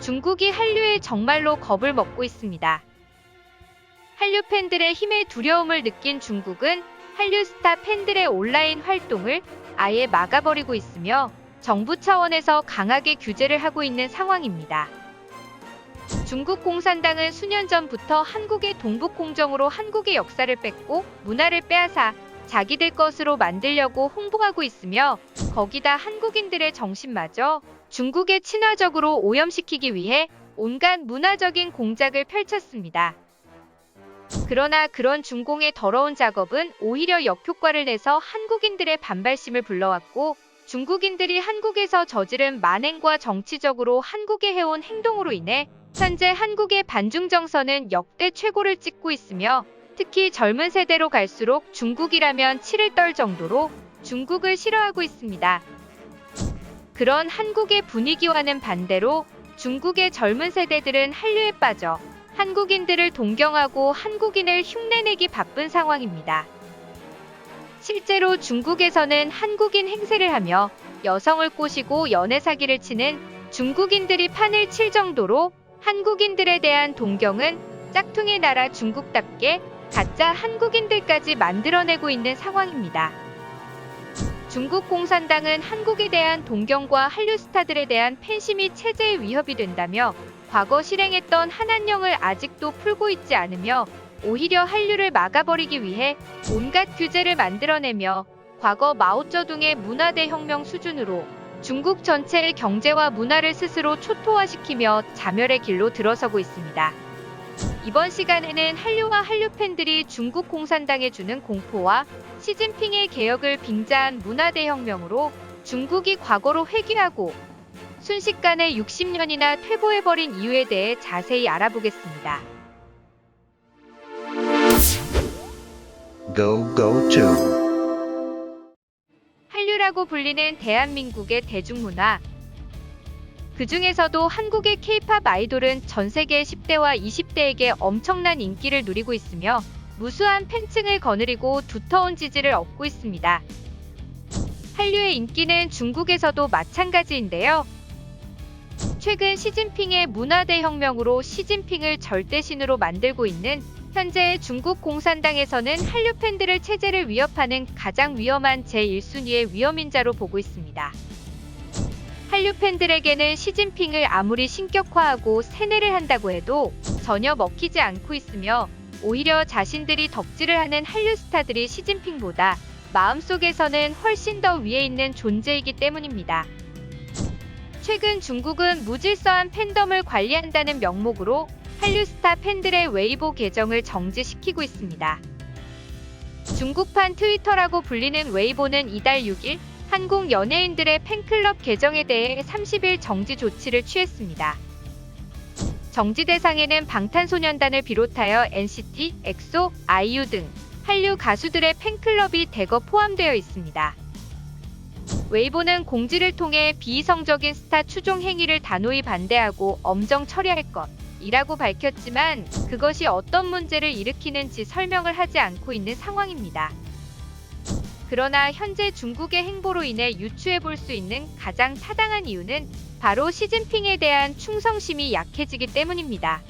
중국이 한류에 정말로 겁을 먹고 있습니다. 한류 팬들의 힘에 두려움을 느낀 중국은 한류 스타 팬들의 온라인 활동을 아예 막아버리고 있으며 정부 차원에서 강하게 규제를 하고 있는 상황입니다. 중국 공산당은 수년 전부터 한국의 동북공정으로 한국의 역사를 뺏고 문화를 빼앗아 자기들 것으로 만들려고 홍보하고 있으며 거기다 한국인들의 정신마저 중국에 친화적으로 오염시키기 위해 온갖 문화적인 공작을 펼쳤습니다. 그러나 그런 중공의 더러운 작업은 오히려 역효과를 내서 한국인들의 반발심을 불러왔고 중국인들이 한국에서 저지른 만행과 정치적으로 한국에 해온 행동으로 인해 현재 한국의 반중 정서는 역대 최고를 찍고 있으며 특히 젊은 세대로 갈수록 중국이라면 치를 떨 정도로 중국을 싫어하고 있습니다. 그런 한국의 분위기와는 반대로 중국의 젊은 세대들은 한류에 빠져 한국인들을 동경하고 한국인을 흉내내기 바쁜 상황입니다. 실제로 중국에서는 한국인 행세를 하며 여성을 꼬시고 연애 사기를 치는 중국인들이 판을 칠 정도로 한국인들에 대한 동경은 짝퉁의 나라 중국답게 가짜 한국인들까지 만들어내고 있는 상황입니다. 중국 공산당은 한국에 대한 동경과 한류 스타들에 대한 팬심이 체제의 위협이 된다며 과거 실행했던 한한령을 아직도 풀고 있지 않으며 오히려 한류를 막아버리기 위해 온갖 규제를 만들어내며 과거 마오쩌둥의 문화대혁명 수준으로 중국 전체의 경제와 문화를 스스로 초토화시키며 자멸의 길로 들어서고 있습니다. 이번 시간에는 한류와 한류 팬들이 중국 공산당에 주는 공포와 시진핑의 개혁을 빙자한 문화대혁명으로 중국이 과거로 회귀하고 순식간에 60년이나 퇴보해버린 이유에 대해 자세히 알아보겠습니다. 한류라고 불리는 대한민국의 대중문화. 그 중에서도 한국의 K-팝 아이돌은 전 세계 10대와 20대에게 엄청난 인기를 누리고 있으며 무수한 팬층을 거느리고 두터운 지지를 얻고 있습니다. 한류의 인기는 중국에서도 마찬가지인데요. 최근 시진핑의 문화대혁명으로 시진핑을 절대신으로 만들고 있는 현재의 중국 공산당에서는 한류 팬들을 체제를 위협하는 가장 위험한 제1순위의 위험인자로 보고 있습니다. 한류 팬들에게는 시진핑을 아무리 신격화하고 세뇌를 한다고 해도 전혀 먹히지 않고 있으며 오히려 자신들이 덕질을 하는 한류 스타들이 시진핑보다 마음속에서는 훨씬 더 위에 있는 존재이기 때문입니다. 최근 중국은 무질서한 팬덤을 관리한다는 명목으로 한류 스타 팬들의 웨이보 계정을 정지시키고 있습니다. 중국판 트위터라고 불리는 웨이보는 이달 6일 한국 연예인들의 팬클럽 계정에 대해 30일 정지 조치를 취했습니다. 정지 대상에는 방탄소년단을 비롯하여 NCT, 엑소, 아이유 등 한류 가수들의 팬클럽이 대거 포함되어 있습니다. 웨이보는 공지를 통해 비이성적인 스타 추종 행위를 단호히 반대하고 엄정 처리할 것이라고 밝혔지만 그것이 어떤 문제를 일으키는지 설명을 하지 않고 있는 상황입니다. 그러나 현재 중국의 행보로 인해 유추해 볼 수 있는 가장 타당한 이유는 바로 시진핑에 대한 충성심이 약해지기 때문입니다.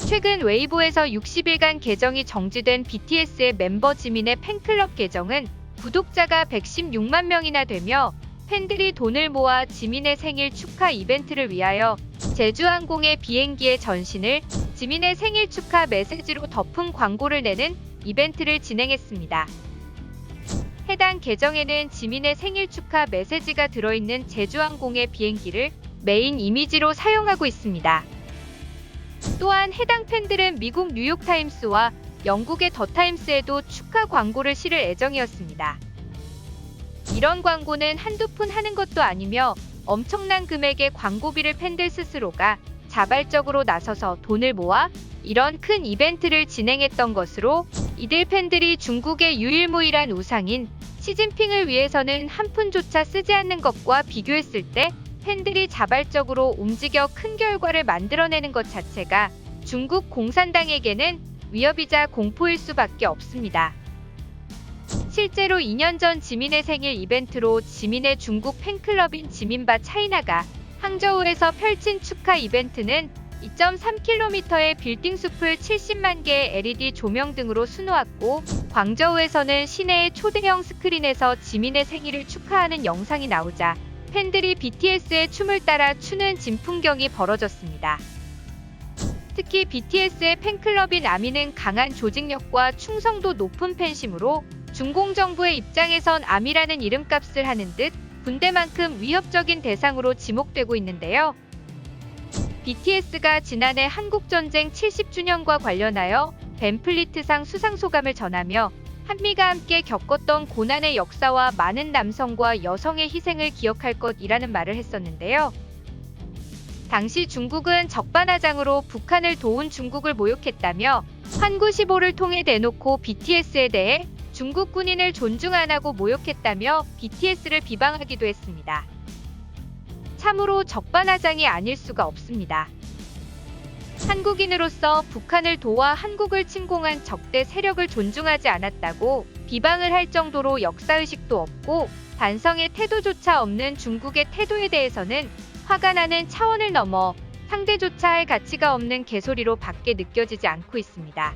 최근 웨이보에서 60일간 계정이 정지된 BTS의 멤버 지민의 팬클럽 계정은 구독자가 116만 명이나 되며 팬들이 돈을 모아 지민의 생일 축하 이벤트를 위하여 제주항공의 비행기의 전신을 지민의 생일 축하 메시지로 덮은 광고를 내는 이벤트를 진행했습니다. 해당 계정에는 지민의 생일 축하 메시지가 들어있는 제주항공의 비행기를 메인 이미지로 사용하고 있습니다. 또한 해당 팬들은 미국 뉴욕타임스와 영국의 더타임스에도 축하 광고를 실을 예정이었습니다. 이런 광고는 한두 푼 하는 것도 아니며 엄청난 금액의 광고비를 팬들 스스로가 자발적으로 나서서 돈을 모아 이런 큰 이벤트를 진행했던 것으로 이들 팬들이 중국의 유일무이한 우상인 시진핑을 위해서는 한 푼조차 쓰지 않는 것과 비교했을 때 팬들이 자발적으로 움직여 큰 결과를 만들어내는 것 자체가 중국 공산당에게는 위협이자 공포일 수밖에 없습니다. 실제로 2년 전 지민의 생일 이벤트로 지민의 중국 팬클럽인 지민바 차이나가 항저우에서 펼친 축하 이벤트는 2.3km의 빌딩 숲을 70만 개의 LED 조명 등으로 수놓았고, 광저우에서는 시내의 초대형 스크린에서 지민의 생일을 축하하는 영상이 나오자 팬들이 BTS의 춤을 따라 추는 진풍경이 벌어졌습니다. 특히 BTS의 팬클럽인 아미는 강한 조직력과 충성도 높은 팬심으로 중공정부의 입장에선 아미라는 이름값을 하는 듯 군대만큼 위협적인 대상으로 지목되고 있는데요. BTS가 지난해 한국전쟁 70주년과 관련하여 벤플리트상 수상소감을 전하며 한미가 함께 겪었던 고난의 역사와 많은 남성과 여성의 희생을 기억할 것이라는 말을 했었는데요. 당시 중국은 적반하장으로 북한을 도운 중국을 모욕했다며 환구15를 통해 대놓고 BTS에 대해 중국 군인을 존중 안 하고 모욕했다며 BTS를 비방하기도 했습니다. 참으로 적반하장이 아닐 수가 없습니다. 한국인으로서 북한을 도와 한국을 침공한 적대 세력을 존중하지 않았다고 비방을 할 정도로 역사의식도 없고 반성의 태도조차 없는 중국의 태도에 대해서는 화가 나는 차원을 넘어 상대조차 할 가치가 없는 개소리로 밖에 느껴지지 않고 있습니다.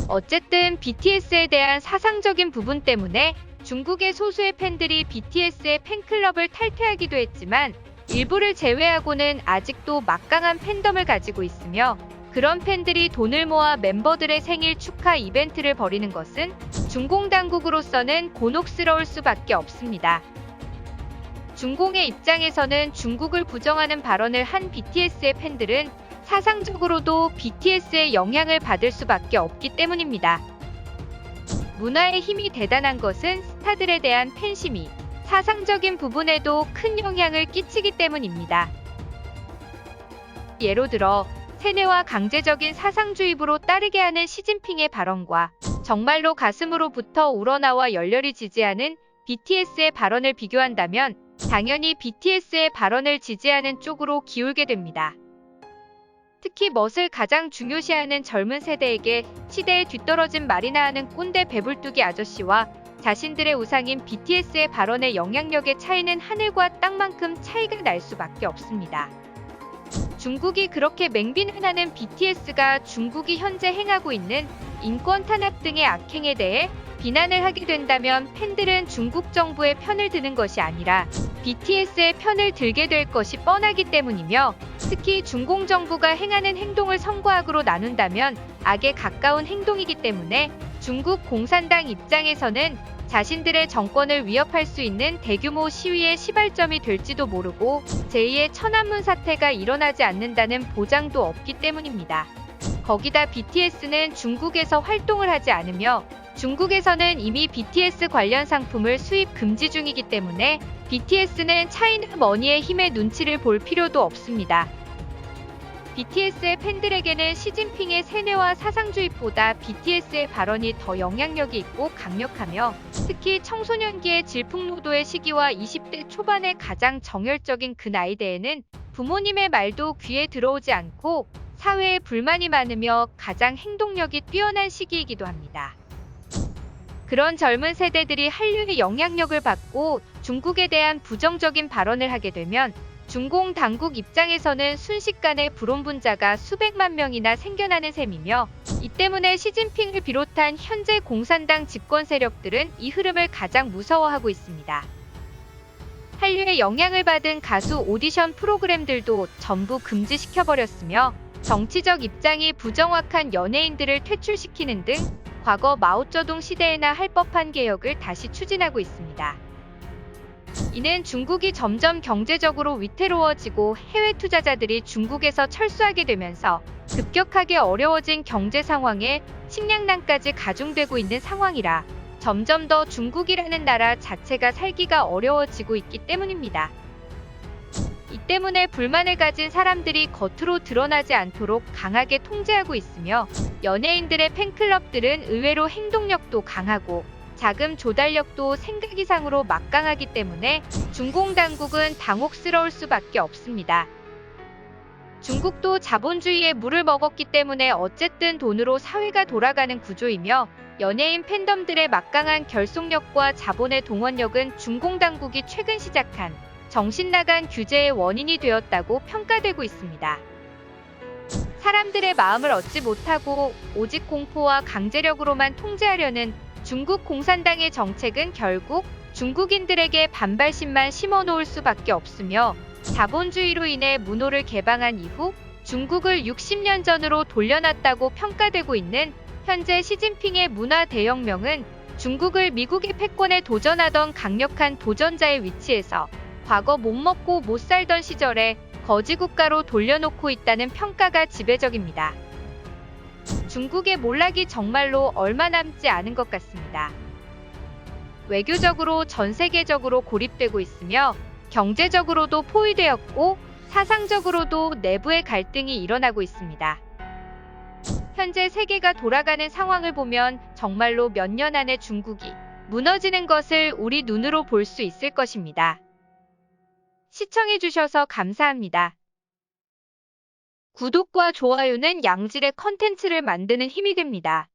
어쨌든 BTS에 대한 사상적인 부분 때문에 중국의 소수의 팬들이 BTS의 팬클럽을 탈퇴하기도 했지만 일부를 제외하고는 아직도 막강한 팬덤을 가지고 있으며, 그런 팬들이 돈을 모아 멤버들의 생일 축하 이벤트를 벌이는 것은 중공 당국으로서는 곤혹스러울 수밖에 없습니다. 중공의 입장에서는 중국을 부정하는 발언을 한 BTS의 팬들은 사상적으로도 BTS의 영향을 받을 수밖에 없기 때문입니다. 문화의 힘이 대단한 것은 스타들에 대한 팬심이 사상적인 부분에도 큰 영향을 끼치기 때문입니다. 예로 들어 세뇌와 강제적인 사상주의부로 따르게 하는 시진핑의 발언과 정말로 가슴으로부터 우러나와 열렬히 지지하는 BTS의 발언을 비교한다면 당연히 BTS의 발언을 지지하는 쪽으로 기울게 됩니다. 특히 멋을 가장 중요시하는 젊은 세대에게 시대에 뒤떨어진 말이나 하는 꼰대 배불뚝이 아저씨와 자신들의 우상인 BTS의 발언의 영향력의 차이는 하늘과 땅만큼 차이가 날 수밖에 없습니다. 중국이 그렇게 맹비난하는 BTS가 중국이 현재 행하고 있는 인권 탄압 등의 악행에 대해 비난을 하게 된다면 팬들은 중국 정부의 편을 드는 것이 아니라 BTS의 편을 들게 될 것이 뻔하기 때문이며, 특히 중공 정부가 행하는 행동을 선과 악으로 나눈다면 악에 가까운 행동이기 때문에 중국 공산당 입장에서는 자신들의 정권을 위협할 수 있는 대규모 시위의 시발점이 될지도 모르고 제2의 천안문 사태가 일어나지 않는다는 보장도 없기 때문입니다. 거기다 BTS는 중국에서 활동을 하지 않으며 중국에서는 이미 BTS 관련 상품을 수입 금지 중이기 때문에 BTS는 차이나 머니의 힘의 눈치를 볼 필요도 없습니다. BTS의 팬들에게는 시진핑의 세뇌와 사상주의보다 BTS의 발언이 더 영향력이 있고 강력하며, 특히 청소년기의 질풍노도의 시기와 20대 초반의 가장 정열적인 그 나이대에는 부모님의 말도 귀에 들어오지 않고 사회에 불만이 많으며 가장 행동력이 뛰어난 시기이기도 합니다. 그런 젊은 세대들이 한류의 영향력을 받고 중국에 대한 부정적인 발언을 하게 되면 중공 당국 입장에서는 순식간에 불온분자가 수백만 명이나 생겨나는 셈이며, 이 때문에 시진핑을 비롯한 현재 공산당 집권 세력들은 이 흐름을 가장 무서워하고 있습니다. 한류의 영향을 받은 가수 오디션 프로그램들도 전부 금지시켜버렸으며, 정치적 입장이 부정확한 연예인들을 퇴출시키는 등 과거 마오쩌둥 시대에나 할 법한 개혁을 다시 추진하고 있습니다. 이는 중국이 점점 경제적으로 위태로워지고 해외 투자자들이 중국에서 철수하게 되면서 급격하게 어려워진 경제 상황에 식량난까지 가중되고 있는 상황이라 점점 더 중국이라는 나라 자체가 살기가 어려워지고 있기 때문입니다. 이 때문에 불만을 가진 사람들이 겉으로 드러나지 않도록 강하게 통제하고 있으며, 연예인들의 팬클럽들은 의외로 행동력도 강하고 자금 조달력도 생각 이상으로 막강하기 때문에 중공 당국은 당혹스러울 수밖에 없습니다. 중국도 자본주의에 물을 먹었기 때문에 어쨌든 돈으로 사회가 돌아가는 구조이며, 연예인 팬덤들의 막강한 결속력과 자본의 동원력은 중공 당국이 최근 시작한 정신나간 규제의 원인이 되었다고 평가되고 있습니다. 사람들의 마음을 얻지 못하고 오직 공포와 강제력으로만 통제하려는 중국 공산당의 정책은 결국 중국인들에게 반발심만 심어놓을 수밖에 없으며, 자본주의로 인해 문호를 개방한 이후 중국을 60년 전으로 돌려놨다고 평가되고 있는 현재 시진핑의 문화 대혁명은 중국을 미국의 패권에 도전하던 강력한 도전자의 위치에서 과거 못 먹고 못 살던 시절에 거지국가로 돌려놓고 있다는 평가가 지배적입니다. 중국의 몰락이 정말로 얼마 남지 않은 것 같습니다. 외교적으로 전 세계적으로 고립되고 있으며, 경제적으로도 포위되었고 사상적으로도 내부의 갈등이 일어나고 있습니다. 현재 세계가 돌아가는 상황을 보면 정말로 몇 년 안에 중국이 무너지는 것을 우리 눈으로 볼 수 있을 것입니다. 시청해주셔서 감사합니다. 구독과 좋아요는 양질의 컨텐츠를 만드는 힘이 됩니다.